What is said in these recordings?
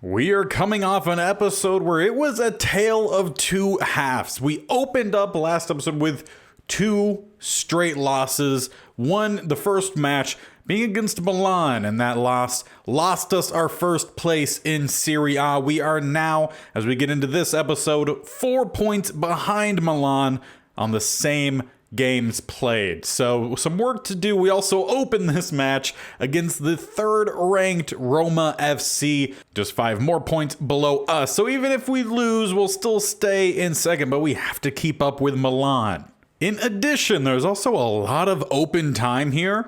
We are coming off an episode where it was a tale of two halves. We opened up last episode with two straight losses. One, the first match being against Milan, and that loss lost us our first place in Serie A. We are now, as we get into this episode, 4 points behind Milan on the same games played. So some work to do. We also open this match against the third ranked Roma FC, just 5 more points below us. So even if we lose, we'll still stay in second, but we have to keep up with Milan. In addition, there's also a lot of open time here.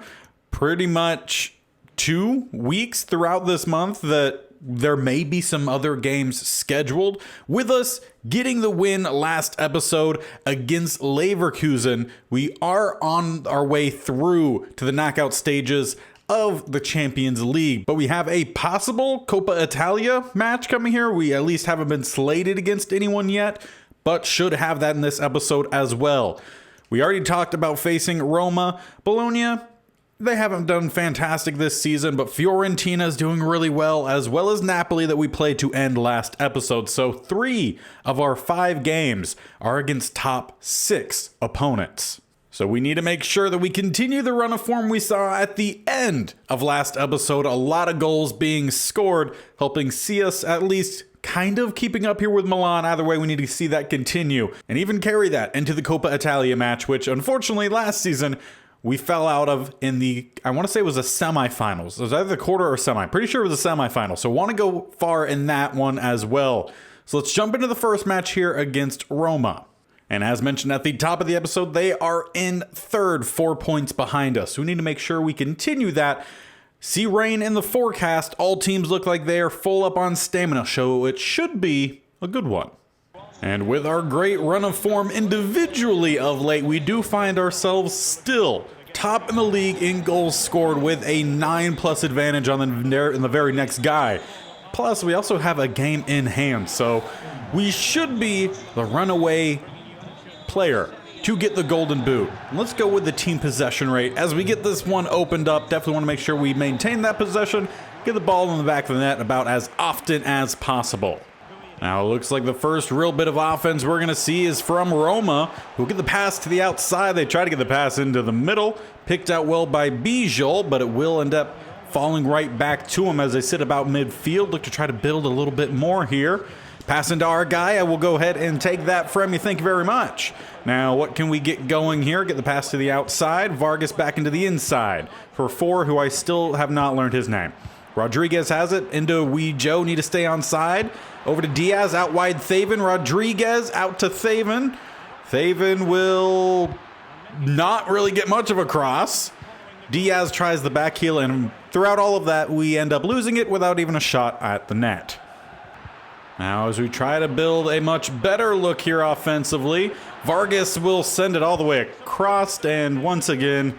Pretty much 2 weeks throughout this month that there may be some other games scheduled, with us getting the win last episode against Leverkusen. We are on our way through to the knockout stages of the Champions League, but we have a possible Coppa Italia match coming here. We at least haven't been slated against anyone yet, but should have that in this episode as well. We already talked about facing Roma. Bologna, they haven't done fantastic this season, but Fiorentina is doing really well as Napoli that we played to end last episode. So 3 of our 5 games are against top 6 opponents. So we need to make sure that we continue the run of form we saw at the end of last episode. A lot of goals being scored, helping see us at least kind of keeping up here with Milan. Either way, we need to see that continue and even carry that into the Coppa Italia match, which unfortunately last season we fell out of in the, I want to say it was a semifinals. It was either the quarter or semi. Pretty sure it was a semifinal. So want to go far in that one as well. So let's jump into the first match here against Roma. And as mentioned at the top of the episode, they are in third, 4 points behind us. So we need to make sure we continue that. See rain in the forecast. All teams look like they are full up on stamina, so it should be a good one. And with our great run of form individually of late, we do find ourselves still top in the league in goals scored with a 9+ advantage on the very next guy. Plus, we also have a game in hand, so we should be the runaway player to get the golden boot. Let's go with the team possession rate. As we get this one opened up, definitely want to make sure we maintain that possession, get the ball in the back of the net about as often as possible. Now it looks like the first real bit of offense we're going to see is from Roma, who get the pass to the outside. They try to get the pass into the middle, picked out well by Bijol, but it will end up falling right back to him as they sit about midfield. Look to try to build a little bit more here. Pass into our guy. I will go ahead and take that from you. Thank you very much. Now, what can we get going here? Get the pass to the outside. Vargas back into the inside for 4, who I still have not learned his name. Rodriguez has it into Joe. Need to stay on side. Over to Diaz, out wide Thaven. Rodriguez out to Thaven. Thaven will not really get much of a cross. Diaz tries the back heel, and throughout all of that, we end up losing it without even a shot at the net. Now, as we try to build a much better look here offensively, Vargas will send it all the way across, and once again,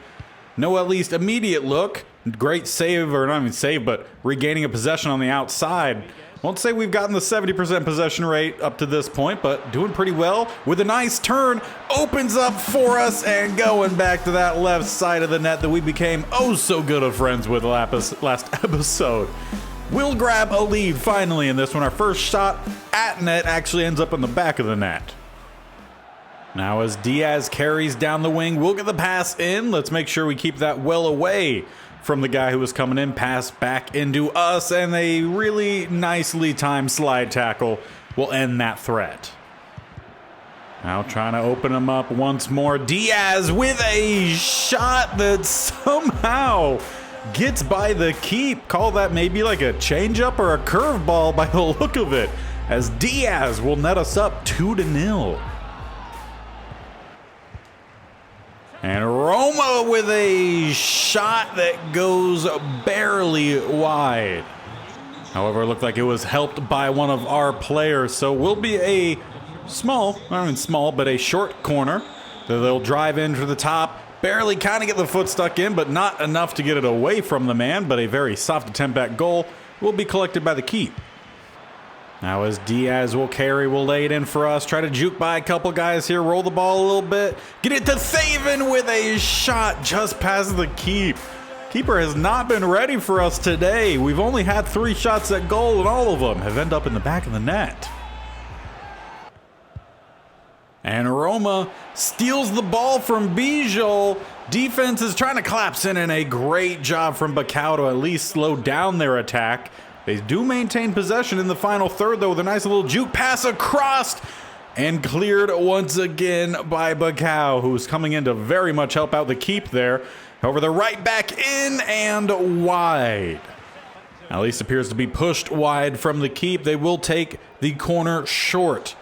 no at least immediate look. Great save, or not even save, but regaining a possession on the outside. Won't say we've gotten the 70% possession rate up to this point, but doing pretty well with a nice turn. Opens up for us and going back to that left side of the net that we became oh so good of friends with last episode. We'll grab a lead finally in this one. Our first shot at net actually ends up in the back of the net. Now as Diaz carries down the wing, we'll get the pass in. Let's make sure we keep that well away from the guy who was coming in. Pass back into us, and a really nicely timed slide tackle will end that threat. Now trying to open him up once more. Diaz with a shot that somehow gets by the keep. Call that maybe like a changeup or a curveball by the look of it, as Diaz will net us up 2-0. And Roma with a shot that goes barely wide. However, it looked like it was helped by one of our players. So will be a small, not even small, but a short corner that they'll drive in for the top. Barely kind of get the foot stuck in, but not enough to get it away from the man. But a very soft attempt at goal will be collected by the keep. Now as Diaz will carry, will lay it in for us. Try to juke by a couple guys here. Roll the ball a little bit. Get it to Thaven with a shot just past the keep. Keeper has not been ready for us today. We've only had 3 shots at goal, and all of them have ended up in the back of the net. And Roma steals the ball from Bijol. Defense is trying to collapse in, and a great job from Bacau to at least slow down their attack. They do maintain possession in the final third, though, with a nice little juke pass across, and cleared once again by Bacau, who's coming in to very much help out the keep there. However, the right back in and wide. At least appears to be pushed wide from the keep. They will take the corner short.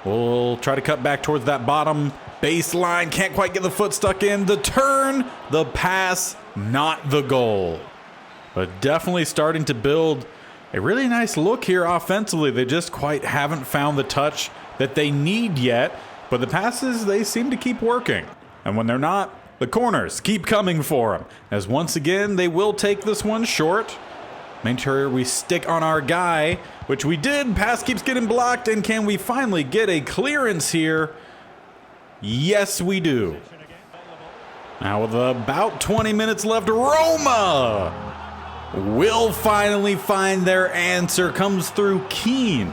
We'll try to cut back towards that bottom baseline. Can't quite get the foot stuck in. The turn, the pass, not the goal. But definitely starting to build a really nice look here offensively. They just quite haven't found the touch that they need yet. But the passes, they seem to keep working. And when they're not, the corners keep coming for them. As once again, they will take this one short. Make sure we stick on our guy, which we did. Pass keeps getting blocked, and can we finally get a clearance here? Yes, we do. Now with about 20 minutes left, Roma will finally find their answer. Comes through Keane,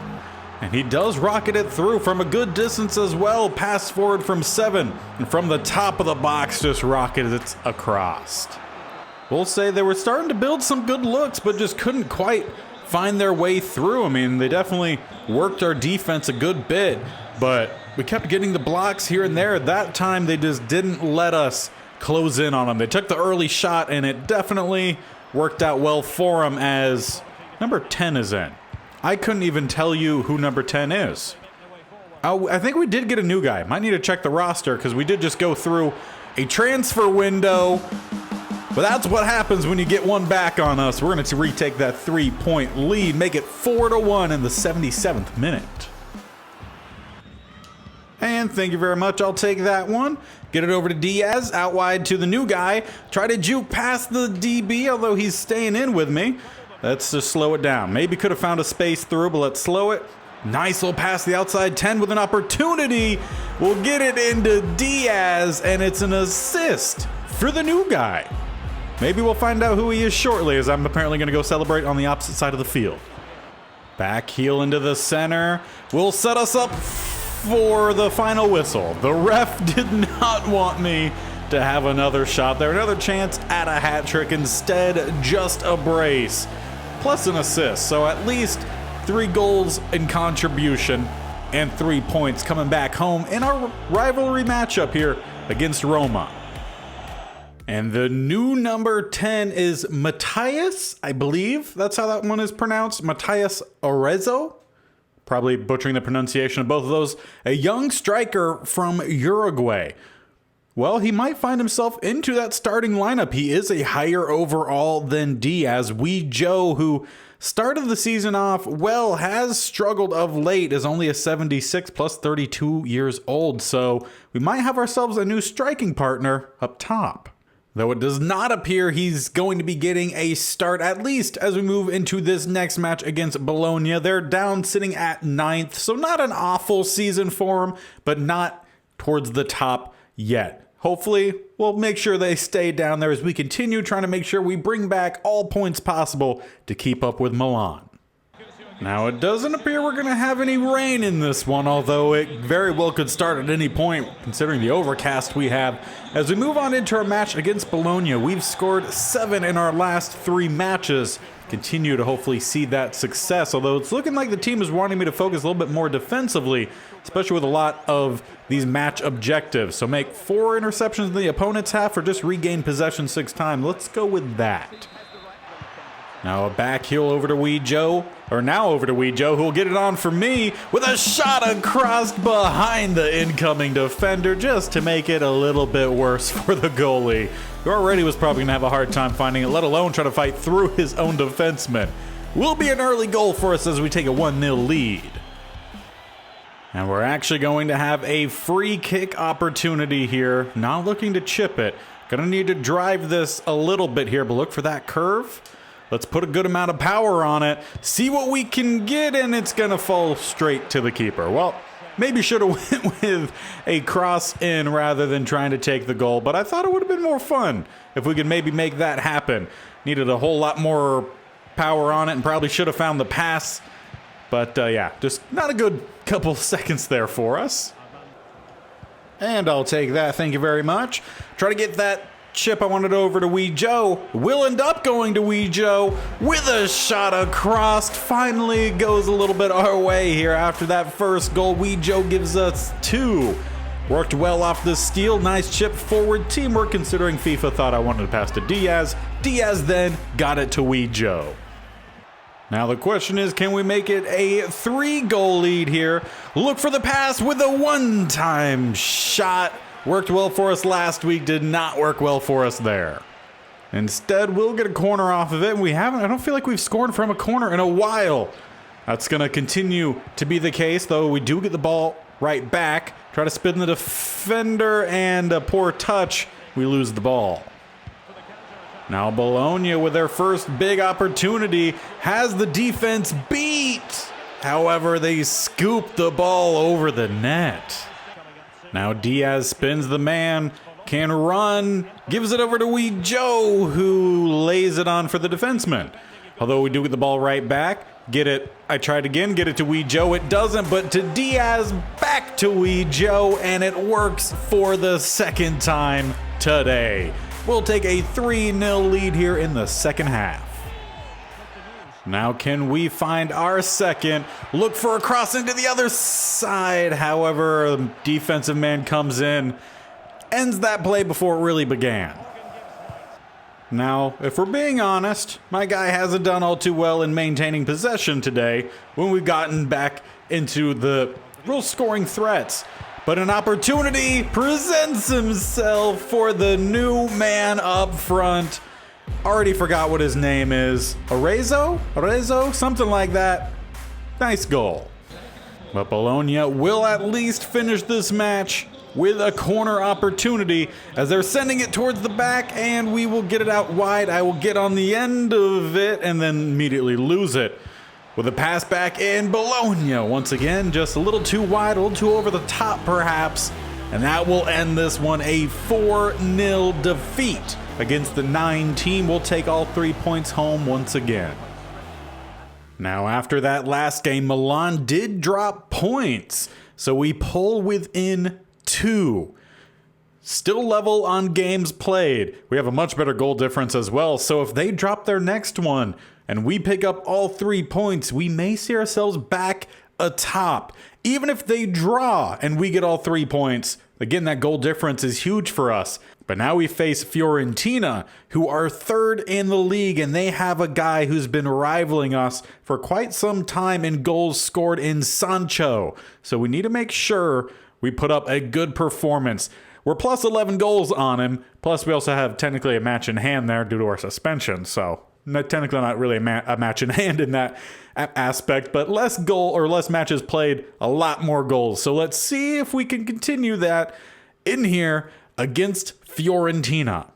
and he does rocket it through from a good distance as well. Pass forward from 7, and from the top of the box just rockets it across. We'll say they were starting to build some good looks, but just couldn't quite find their way through. I mean, they definitely worked our defense a good bit, but we kept getting the blocks here and there. That time, they just didn't let us close in on them. They took the early shot, and it definitely worked out well for them as number 10 is in. I couldn't even tell you who number 10 is. Oh, I think we did get a new guy. Might need to check the roster because we did just go through a transfer window. But that's what happens when you get one back on us. We're going to retake that 3-point lead, make it 4-1 in the 77th minute. And thank you very much. I'll take that one. Get it over to Diaz, out wide to the new guy. Try to juke past the DB, although he's staying in with me. Let's just slow it down. Maybe could have found a space through, but let's slow it. Nice little pass the outside 10 with an opportunity. We'll get it into Diaz, and it's an assist for the new guy. Maybe we'll find out who he is shortly, as I'm apparently going to go celebrate on the opposite side of the field. Back heel into the center will set us up for the final whistle. The ref did not want me to have another shot there. Another chance at a hat trick. Instead, just a brace, plus an assist. So at least 3 goals in contribution and 3 points coming back home in our rivalry matchup here against Roma. And the new number 10 is Matthias, I believe that's how that one is pronounced. Matthias Arezzo. Probably butchering the pronunciation of both of those. A young striker from Uruguay. Well, he might find himself into that starting lineup. He is a higher overall than Diaz. Joe, who started the season off well, has struggled of late, is only a 76 plus 32 years old. So we might have ourselves a new striking partner up top. Though it does not appear he's going to be getting a start, at least as we move into this next match against Bologna. They're down sitting at 9th, so not an awful season for them, but not towards the top yet. Hopefully, we'll make sure they stay down there as we continue trying to make sure we bring back all points possible to keep up with Milan. Now, it doesn't appear we're going to have any rain in this one, although it very well could start at any point, considering the overcast we have. As we move on into our match against Bologna, we've scored 7 in our last 3 matches. Continue to hopefully see that success, although it's looking like the team is wanting me to focus a little bit more defensively, especially with a lot of these match objectives. So make 4 interceptions in the opponent's half or just regain possession 6 times. Let's go with that. Now a back heel over to Joe, who will get it on for me with a shot across behind the incoming defender just to make it a little bit worse for the goalie, who already was probably going to have a hard time finding it, let alone try to fight through his own defenseman. Will be an early goal for us as we take a 1-0 lead. And we're actually going to have a free kick opportunity here, not looking to chip it. Gonna need to drive this a little bit here, but look for that curve. Let's put a good amount of power on it, see what we can get, and it's going to fall straight to the keeper. Well, Maybe should have went with a cross in rather than trying to take the goal, but I thought it would have been more fun if we could maybe make that happen. Needed a whole lot more power on it and probably should have found the pass. But yeah, just not a good couple seconds there for us. And I'll take that, thank you very much. Try to get that chip I wanted over to Wee Joe. Will end up going to Wee Joe with a shot across. Finally goes a little bit our way here after that first goal. Wee Joe gives us 2. Worked well off the steal. Nice chip forward teamwork considering FIFA thought I wanted to pass to Diaz. Diaz then got it to Wee Joe. Now the question is, can we make it a 3-goal lead here? Look for the pass with a one-time shot. Worked well for us last week, did not work well for us there. Instead, we'll get a corner off of it, and I don't feel like we've scored from a corner in a while. That's going to continue to be the case, though we do get the ball right back. Try to spin the defender, and a poor touch. We lose the ball. Now Bologna, with their first big opportunity, has the defense beat. However, they scoop the ball over the net. Now Diaz spins the man, can run, gives it over to Wee Joe, who lays it on for the defenseman. Although we do get the ball right back, get it. I tried again, get it to Wee Joe. It doesn't, but to Diaz, back to Wee Joe, and it works for the second time today. We'll take a 3-0 lead here in the second half. Now can we find our second? Look for a cross into the other side. However, a defensive man comes in, ends that play before it really began. Now, if we're being honest, my guy hasn't done all too well in maintaining possession today when we've gotten back into the real scoring threats. But an opportunity presents himself for the new man up front. Already forgot what his name is. Arezzo? Something like that. Nice goal. But Bologna will at least finish this match with a corner opportunity as they're sending it towards the back, and we will get it out wide. I will get on the end of it and then immediately lose it. With a pass back in, Bologna once again just a little too wide, a little too over the top perhaps. And that will end this one, a 4-0 defeat against the 9 team. We'll take all 3 points home once again. Now after that last game, Milan did drop points, so we pull within 2. Still level on games played. We have a much better goal difference as well, so if they drop their next one and we pick up all 3 points, we may see ourselves back atop. Even if they draw and we get all 3 points, again, that goal difference is huge for us. But now we face Fiorentina, who are 3rd in the league, and they have a guy who's been rivaling us for quite some time in goals scored in Sancho. So we need to make sure we put up a good performance. We're plus 11 goals on him, plus we also have technically a match in hand there due to our suspension, so technically not really a match in hand in that aspect, but less matches played, a lot more goals. So let's see if we can continue that in here against Fiorentina.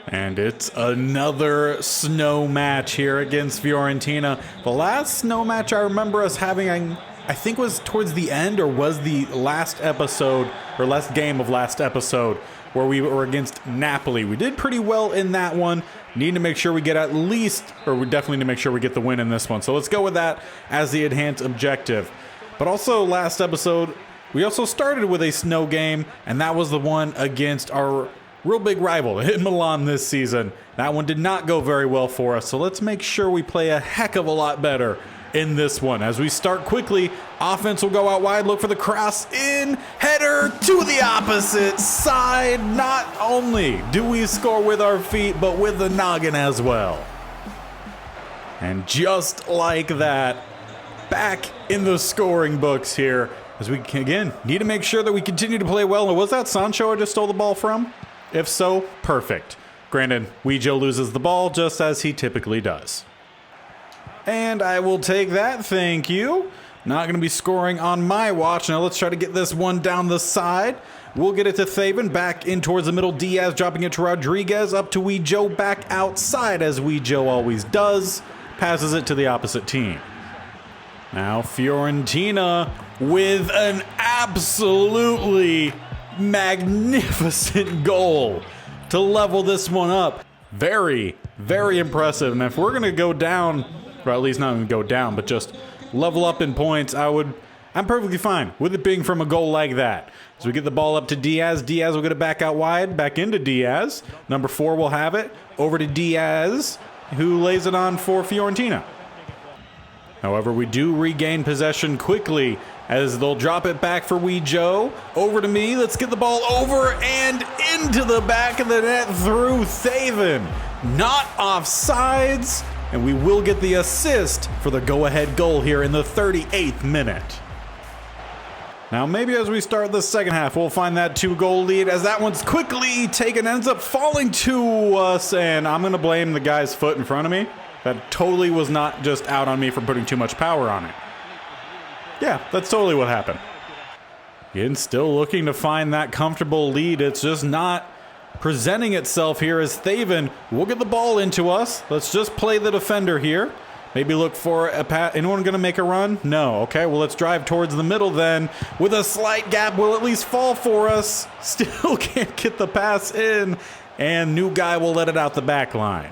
And it's another snow match here against Fiorentina. The last snow match I remember us having, I think was towards the end, or was the last episode, or last game of last episode, where we were against Napoli. We did pretty well in that one. Need to make sure we get at least, or we definitely need to make sure we get the win in this one. So let's go with that as the enhanced objective. But also last episode, we also started with a snow game, and that was the one against our real big rival in Milan this season. That one did not go very well for us, so let's make sure we play a heck of a lot better in this one. As we start quickly, offense will go out wide, look for the cross in, header to the opposite side. Not only do we score with our feet, but with the noggin as well. And just like that, back in the scoring books here, as we again need to make sure that we continue to play well. And was that Sancho I just stole the ball from? If so, perfect. Granted, Wee Joe loses the ball just as he typically does. And I will take that, thank you. Not going to be scoring on my watch. Now let's try to get this one down the side. We'll get it to Thaven, back in towards the middle. Diaz dropping it to Rodriguez, up to Wee Joe, back outside as Wee Joe always does. Passes it to the opposite team. Now Fiorentina with an absolutely magnificent goal to level this one up. Very, very impressive. And if we're going to go down, or at least not even go down, but just level up in points, I'm perfectly fine with it being from a goal like that. So we get the ball up to Diaz. Diaz will get it back out wide, back into Diaz. Number 4 will have it. Over to Diaz, who lays it on for Fiorentina. However, we do regain possession quickly as they'll drop it back for Wee Joe. Over to me. Let's get the ball over and into the back of the net through Thaven. Not offsides, and we will get the assist for the go-ahead goal here in the 38th minute. Now, maybe as we start the second half, we'll find that 2-goal lead as that one's quickly taken, ends up falling to us, and I'm going to blame the guy's foot in front of me. That totally was not just out on me for putting too much power on it. Yeah, that's totally what happened. Again, still looking to find that comfortable lead. It's just not presenting itself here as Thaven will get the ball into us. Let's just play the defender here. Maybe look for a pass. Anyone going to make a run? No. Okay, well, let's drive towards the middle then. With a slight gap, will at least fall for us. Still can't get the pass in. And new guy will let it out the back line.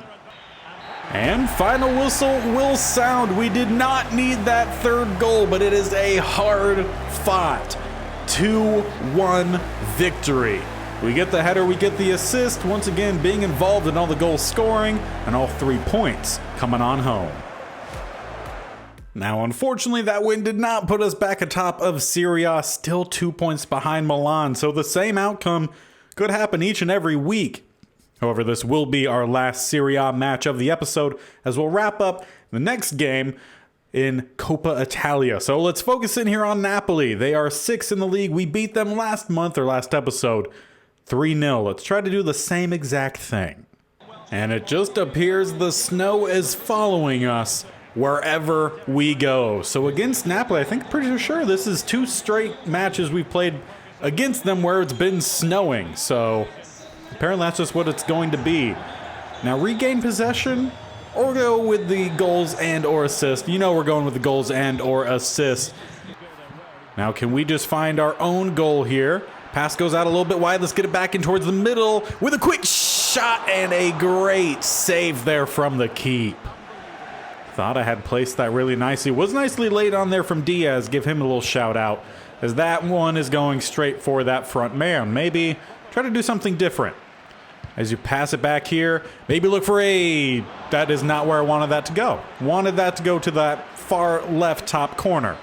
And final whistle will sound. We did not need that third goal, but it is a hard-fought 2-1 victory. We get the header, we get the assist, once again being involved in all the goal scoring and all 3 points coming on home. Now, unfortunately, that win did not put us back atop of Serie A, still 2 points behind Milan, so the same outcome could happen each and every week. However, this will be our last Serie A match of the episode, as we'll wrap up the next game in Coppa Italia. So let's focus in here on Napoli. They are 6th in the league. We beat them last month, or last episode, 3-0. Let's try to do the same exact thing. And it just appears the snow is following us wherever we go. So against Napoli, I think pretty sure this is 2 straight matches we've played against them where it's been snowing. So apparently that's just what it's going to be. Now, regain possession or go with the goals and or assist. You know we're going with the goals and or assist. Now, can we just find our own goal here? Pass goes out a little bit wide. Let's get it back in towards the middle with a quick shot and a great save there from the keep. Thought I had placed that really nicely. Was nicely laid on there from Diaz. Give him a little shout out, as that one is going straight for that front man. Maybe try to do something different. As you pass it back here, maybe look for a... That is not where I wanted that to go. Wanted that to go to that far left top corner.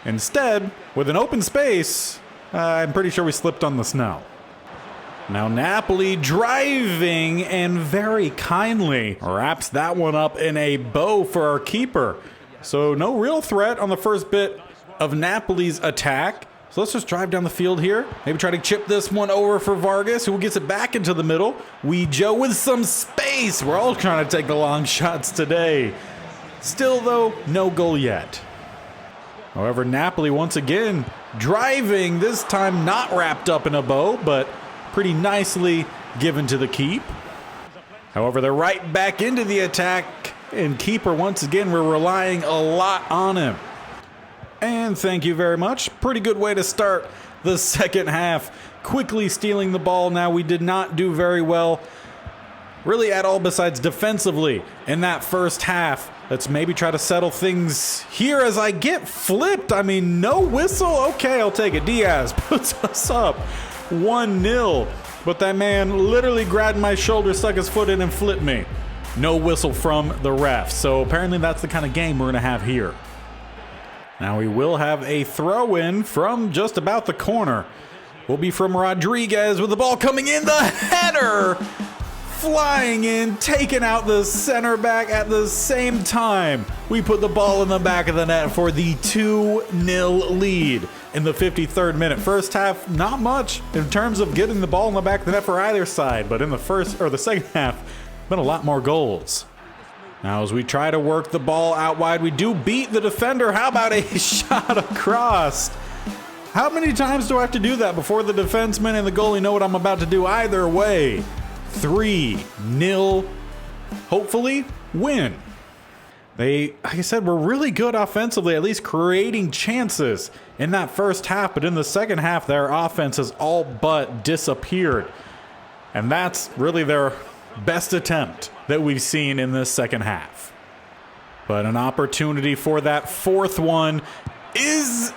Instead, with an open space, I'm pretty sure we slipped on the snow. Now Napoli driving and very kindly wraps that one up in a bow for our keeper. So no real threat on the first bit of Napoli's attack. So let's just drive down the field here. Maybe try to chip this one over for Vargas, who gets it back into the middle. Wee Joe with some space. We're all trying to take the long shots today. Still, though, no goal yet. However, Napoli once again driving, this time not wrapped up in a bow, but pretty nicely given to the keep. However, they're right back into the attack, and keeper, once again, we're relying a lot on him. And thank you very much. Pretty good way to start the second half. Quickly stealing the ball. Now, we did not do very well, really at all, besides defensively in that first half. Let's maybe try to settle things here as I get flipped. I mean, no whistle? Okay, I'll take it. Diaz puts us up 1-0. But that man literally grabbed my shoulder, stuck his foot in, and flipped me. No whistle from the ref. So apparently that's the kind of game we're going to have here. Now we will have a throw-in from just about the corner. Will be from Rodriguez with the ball coming in. The header flying in, taking out the center back at the same time. We put the ball in the back of the net for the 2-0 lead in the 53rd minute. First half, not much in terms of getting the ball in the back of the net for either side, but in the first or the second half, been a lot more goals. Now as we try to work the ball out wide, we do beat the defender. How about a shot across? How many times do I have to do that before the defenseman and the goalie know what I'm about to do? Either way, 3-0, hopefully, win. They, like I said, were really good offensively, at least creating chances in that first half. But in the second half, their offense has all but disappeared. And that's really their best attempt that we've seen in this second half. But an opportunity for that fourth one is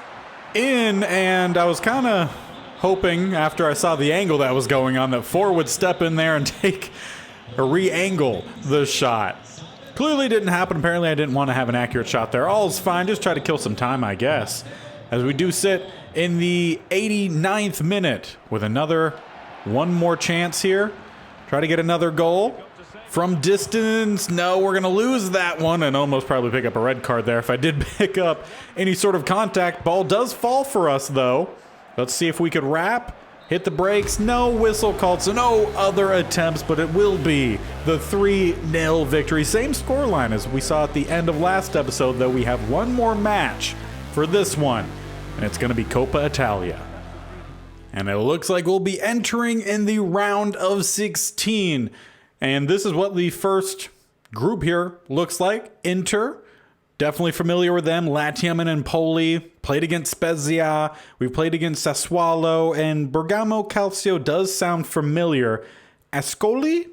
in. And I was kind of hoping, after I saw the angle that was going on, that Ford would step in there and take or re-angle the shot. Clearly didn't happen. Apparently I didn't want to have an accurate shot there. All's fine. Just try to kill some time, I guess. As we do sit in the 89th minute with one more chance here. Try to get another goal. From distance, no, we're going to lose that one and almost probably pick up a red card there if I did pick up any sort of contact. Ball does fall for us, though. Let's see if we could wrap. Hit the brakes. No whistle called, so no other attempts, but it will be the 3-0 victory. Same scoreline as we saw at the end of last episode, though we have one more match for this one, and it's going to be Coppa Italia. And it looks like we'll be entering in the round of 16. And this is what the first group here looks like. Inter. Definitely familiar with them. Latium and Empoli. Played against Spezia. We've played against Sassuolo. And Bergamo Calcio does sound familiar. Ascoli?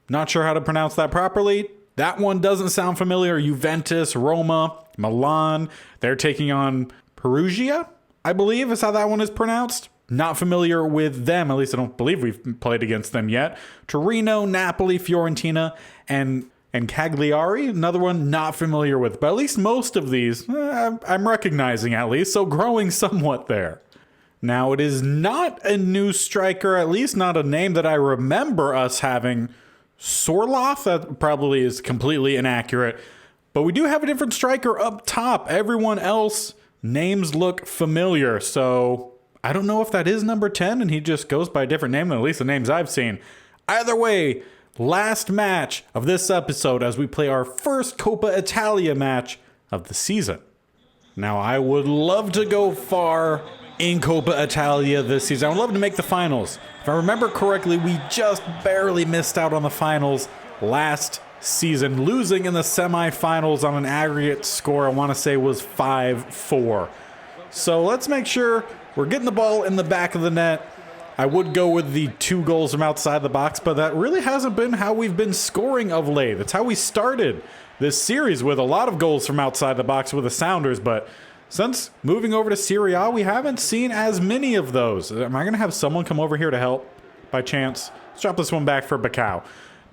Not sure how to pronounce that properly. That one doesn't sound familiar. Juventus, Roma, Milan. They're taking on Perugia, I believe is how that one is pronounced. Not familiar with them. At least I don't believe we've played against them yet. Torino, Napoli, Fiorentina, and Cagliari, another one not familiar with. But at least most of these, I'm recognizing at least, so growing somewhat there. Now, it is not a new striker, at least not a name that I remember us having. Sorloth, that probably is completely inaccurate. But we do have a different striker up top. Everyone else, names look familiar, so I don't know if that is number 10 and he just goes by a different name than at least the names I've seen. Either way, last match of this episode as we play our first Coppa Italia match of the season. Now, I would love to go far in Coppa Italia this season. I would love to make the finals. If I remember correctly, we just barely missed out on the finals last season, losing in the semifinals on an aggregate score I want to say was 5-4. So let's make sure we're getting the ball in the back of the net. I would go with the 2 goals from outside the box, but that really hasn't been how we've been scoring of late. That's how we started this series, with a lot of goals from outside the box with the Sounders, but since moving over to Serie A, we haven't seen as many of those. Am I going to have someone come over here to help by chance? Let's drop this one back for Bacau.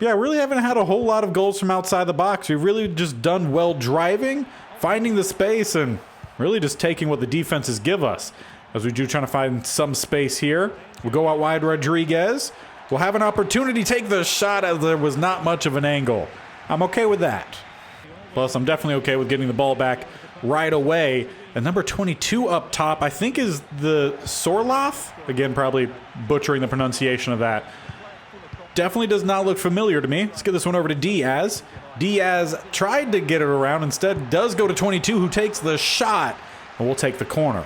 Yeah, I really haven't had a whole lot of goals from outside the box. We've really just done well driving, finding the space, and really just taking what the defenses give us. As we do trying to find some space here. We'll go out wide Rodriguez. We'll have an opportunity to take the shot as there was not much of an angle. I'm okay with that. Plus, I'm definitely okay with getting the ball back right away. And number 22 up top, I think is the Sorloth. Again, probably butchering the pronunciation of that. Definitely does not look familiar to me. Let's get this one over to Diaz. Diaz tried to get it around. Instead, does go to 22, who takes the shot. And we'll take the corner.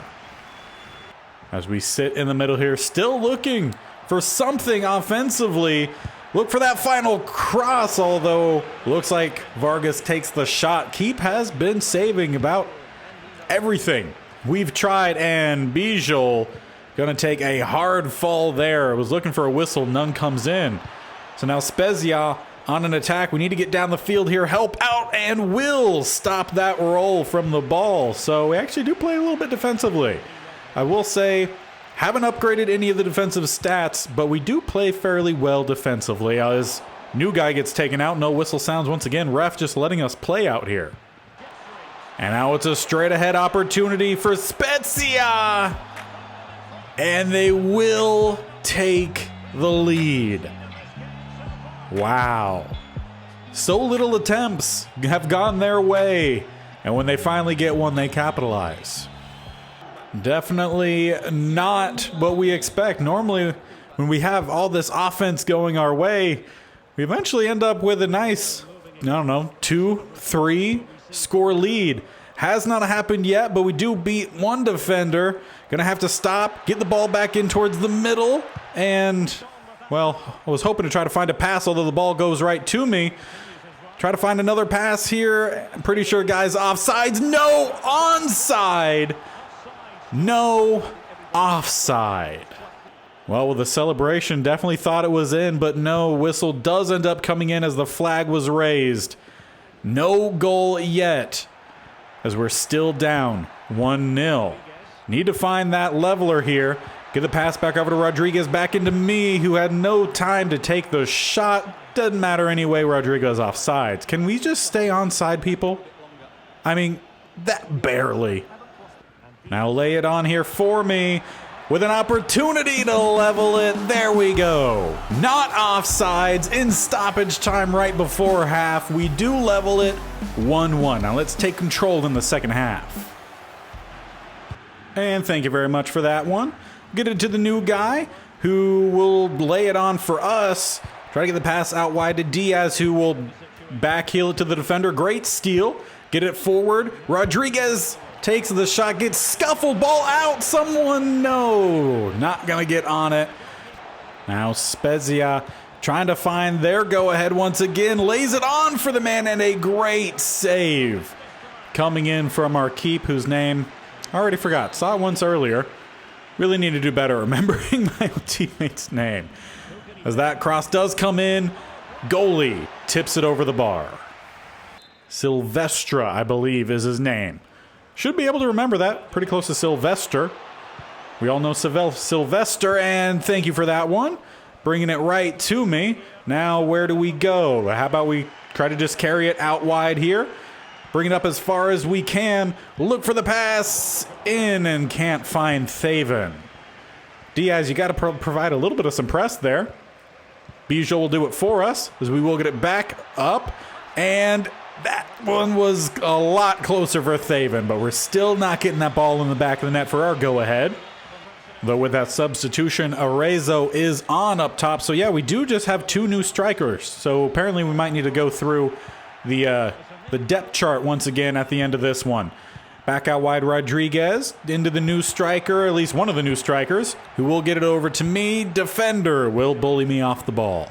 As we sit in the middle here, still looking for something offensively. Look for that final cross, although looks like Vargas takes the shot. Keep has been saving about everything we've tried, and Bijol going to take a hard fall there. Was looking for a whistle, none comes in. So now Spezia on an attack. We need to get down the field here, help out, and will stop that roll from the ball. So we actually do play a little bit defensively. I will say, haven't upgraded any of the defensive stats, but we do play fairly well defensively. As new guy gets taken out, no whistle sounds once again. Ref just letting us play out here. And now it's a straight ahead opportunity for Spezia. And they will take the lead. Wow. So little attempts have gone their way. And when they finally get one, they capitalize. Definitely not what we expect. Normally, when we have all this offense going our way, we eventually end up with a nice, 2-3 score lead. Has not happened yet, but we do beat one defender. Gonna have to stop, get the ball back in towards the middle, and, well, I was hoping to try to find a pass, although the ball goes right to me. Try to find another pass here. I'm pretty sure guys offsides. No, onside. No, offside. Well, with the celebration, definitely thought it was in, but no, whistle does end up coming in as the flag was raised. No goal yet, as we're still down 1-0. Need to find that leveler here. Get the pass back over to Rodriguez, back into me, who had no time to take the shot. Doesn't matter anyway, Rodriguez offsides. Can we just stay onside, people? I mean, that barely. Now lay it on here for me with an opportunity to level it. There we go. Not offsides in stoppage time right before half. We do level it 1-1. Now let's take control in the second half. And thank you very much for that one. Get it to the new guy who will lay it on for us. Try to get the pass out wide to Diaz, who will backheel it to the defender. Great steal. Get it forward. Rodriguez takes the shot, gets scuffled, ball out. Someone, no, not going to get on it. Now Spezia trying to find their go-ahead once again. Lays it on for the man, and a great save coming in from our keep, whose name I already forgot. Saw it once earlier. Really need to do better remembering my teammate's name. As that cross does come in, goalie tips it over the bar. Silvestre, I believe, is his name. Should be able to remember that. Pretty close to Sylvester. We all know Sylvester, and thank you for that one. Bringing it right to me. Now, where do we go? How about we try to just carry it out wide here? Bring it up as far as we can. Look for the pass in and can't find Thaven. Diaz, you got to provide a little bit of some press there. Bijou will do it for us as we will get it back up. And that one was a lot closer for Thaven, but we're still not getting that ball in the back of the net for our go-ahead. Though with that substitution, Arezzo is on up top. So yeah, we do just have 2 new strikers. So apparently we might need to go through the depth chart once again at the end of this one. Back out wide, Rodriguez into the new striker, at least one of the new strikers, who will get it over to me. Defender will bully me off the ball.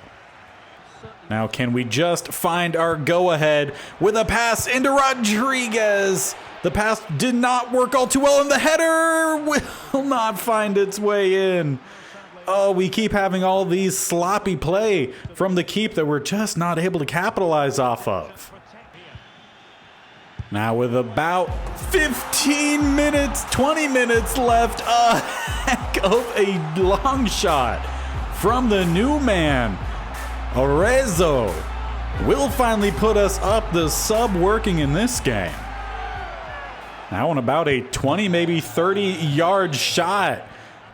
Now can we just find our go-ahead with a pass into Rodriguez? The pass did not work all too well, and the header will not find its way in. Oh, we keep having all these sloppy play from the keep that we're just not able to capitalize off of. Now with about 15 minutes, 20 minutes left, a heck of a long shot from the new man. Arezzo will finally put us up, the sub working in this game. Now on about a 20, maybe 30-yard shot.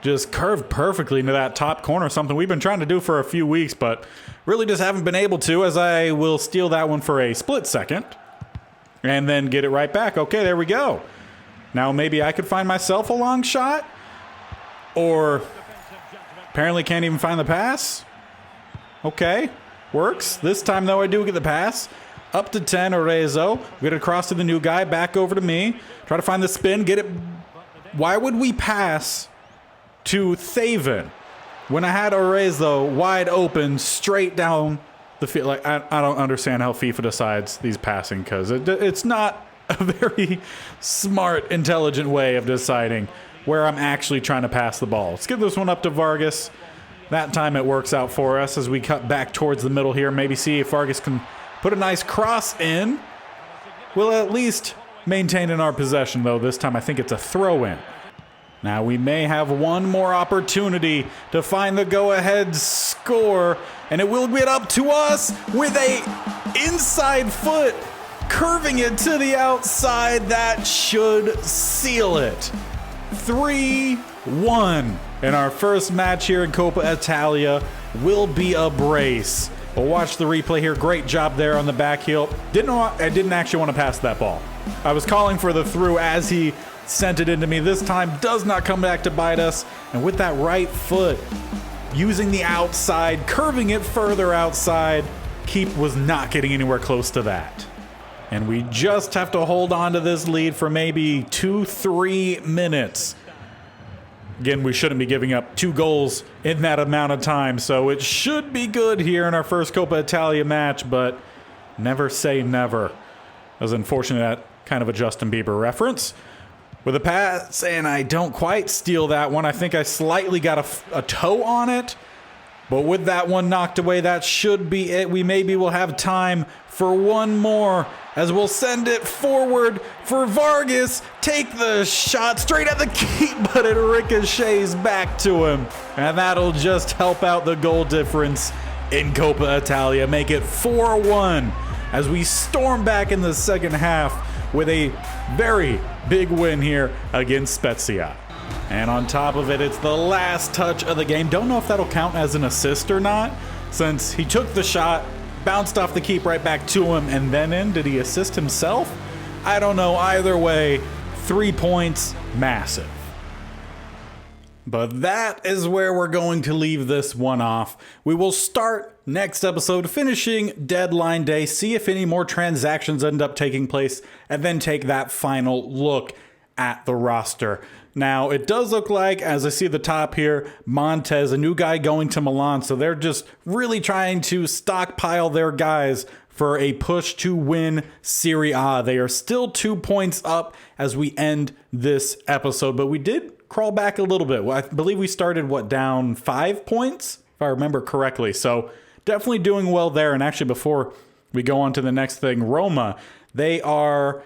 Just curved perfectly into that top corner, something we've been trying to do for a few weeks, but really just haven't been able to, as I will steal that one for a split second. And then get it right back. Okay, there we go. Now maybe I could find myself a long shot. Or apparently can't even find the pass. Okay, works. This time, though, I do get the pass. Up to 10, Arezzo. Get it across to the new guy. Back over to me. Try to find the spin. Get it. Why would we pass to Thaven when I had Arezzo wide open straight down the field? Like, I don't understand how FIFA decides these passing, because it's not a very smart, intelligent way of deciding where I'm actually trying to pass the ball. Let's give this one up to Vargas. That time it works out for us as we cut back towards the middle here. Maybe see if Vargas can put a nice cross in. We'll at least maintain in our possession, though. This time I think it's a throw-in. Now we may have one more opportunity to find the go-ahead score, and it will get up to us with a inside foot, curving it to the outside. That should seal it. 3-1. And our first match here in Coppa Italia will be a brace. We'll watch the replay here. Great job there on the back heel. I didn't actually want to pass that ball. I was calling for the through as he sent it into me. This time does not come back to bite us. And with that right foot, using the outside, curving it further outside, keep was not getting anywhere close to that. And we just have to hold on to this lead for maybe 2-3 minutes. Again, we shouldn't be giving up 2 goals in that amount of time, so it should be good here in our first Coppa Italia match, but Never say never. That was unfortunate, that kind of a Justin Bieber reference. With a pass, and I don't quite steal that one. I think I slightly got a toe on it. But with that one knocked away, that should be it. We maybe will have time for one more as we'll send it forward for Vargas. Take the shot straight at the keep, but it ricochets back to him. And that'll just help out the goal difference in Coppa Italia. Make it 4-1 as we storm back in the second half with a very big win here against Spezia. And on top of it, it's the last touch of the game. Don't know if that'll count as an assist or not, since he took the shot, bounced off the keep right back to him, and then in. Did he assist himself? I don't know. Either way, 3 points, massive. But that is where we're going to leave this one off. We will start next episode finishing deadline day, see if any more transactions end up taking place, and then take that final look at the roster. Now, it does look like, as I see the top here, Montez, a new guy going to Milan, so they're just really trying to stockpile their guys for a push to win Serie A. They are still 2 points up as we end this episode, but we did crawl back a little bit. I believe we started, down 5 points, if I remember correctly. So definitely doing well there. And actually, before we go on to the next thing, Roma, they are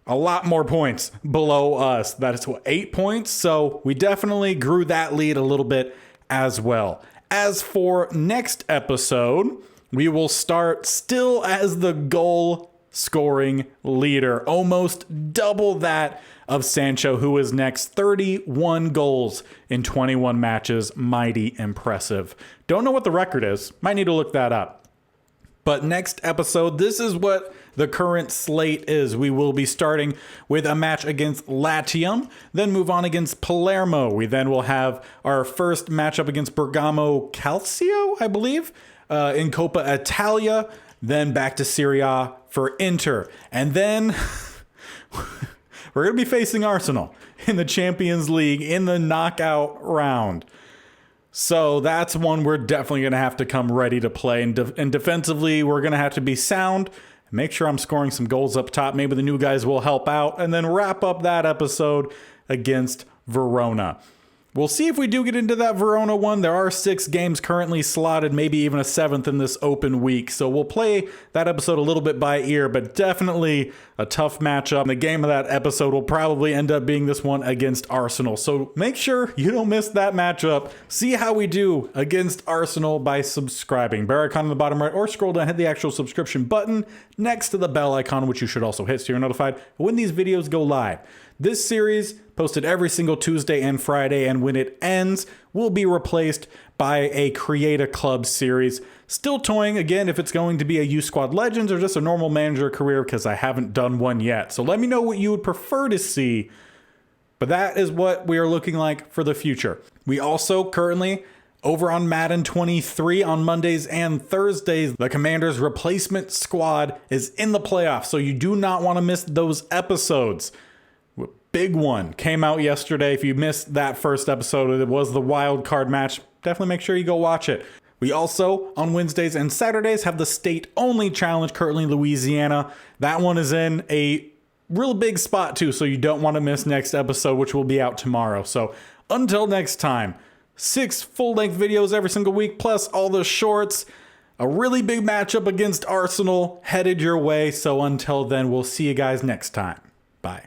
a lot more points below us. That is 8 points. So we definitely grew that lead a little bit as well. As for next episode, we will start still as the goal scoring leader, almost double that of Sancho, who is next. 31 goals in 21 matches. Mighty impressive. Don't know what the record is. Might need to look that up. But next episode, this is what the current slate is. We will be starting with a match against Latium, then move on against Palermo. We then will have our first matchup against Bergamo Calcio, I believe, in Coppa Italia, then back to Serie A for Inter. And then we're going to be facing Arsenal in the Champions League in the knockout round. So that's one we're definitely going to have to come ready to play. And defensively, we're going to have to be sound. Make sure I'm scoring some goals up top. Maybe the new guys will help out. And then wrap up that episode against Verona. We'll see if we do get into that Verona one. There are 6 games currently slotted, maybe even a 7th in this open week. So we'll play that episode a little bit by ear, but definitely a tough matchup. The game of that episode will probably end up being this one against Arsenal. So make sure you don't miss that matchup. See how we do against Arsenal by subscribing. Bear icon in the bottom right, or scroll down, hit the actual subscription button next to the bell icon, which you should also hit so you're notified when these videos go live. This series, posted every single Tuesday and Friday, and when it ends, will be replaced by a Create a Club series. Still toying, again, if it's going to be a U Squad Legends or just a normal manager career, because I haven't done one yet. So let me know what you would prefer to see. But that is what we are looking like for the future. We also currently, over on Madden 23 on Mondays and Thursdays, the Commanders replacement squad is in the playoffs, so you do not want to miss those episodes. Big one came out yesterday. If you missed that first episode, it was the wild card match. Definitely make sure you go watch it. We also, on Wednesdays and Saturdays, have the state-only challenge, currently Louisiana. That one is in a real big spot too, so you don't want to miss next episode, which will be out tomorrow. So until next time, 6 full-length videos every single week, plus all the shorts. A really big matchup against Arsenal headed your way. So until then, we'll see you guys next time. Bye.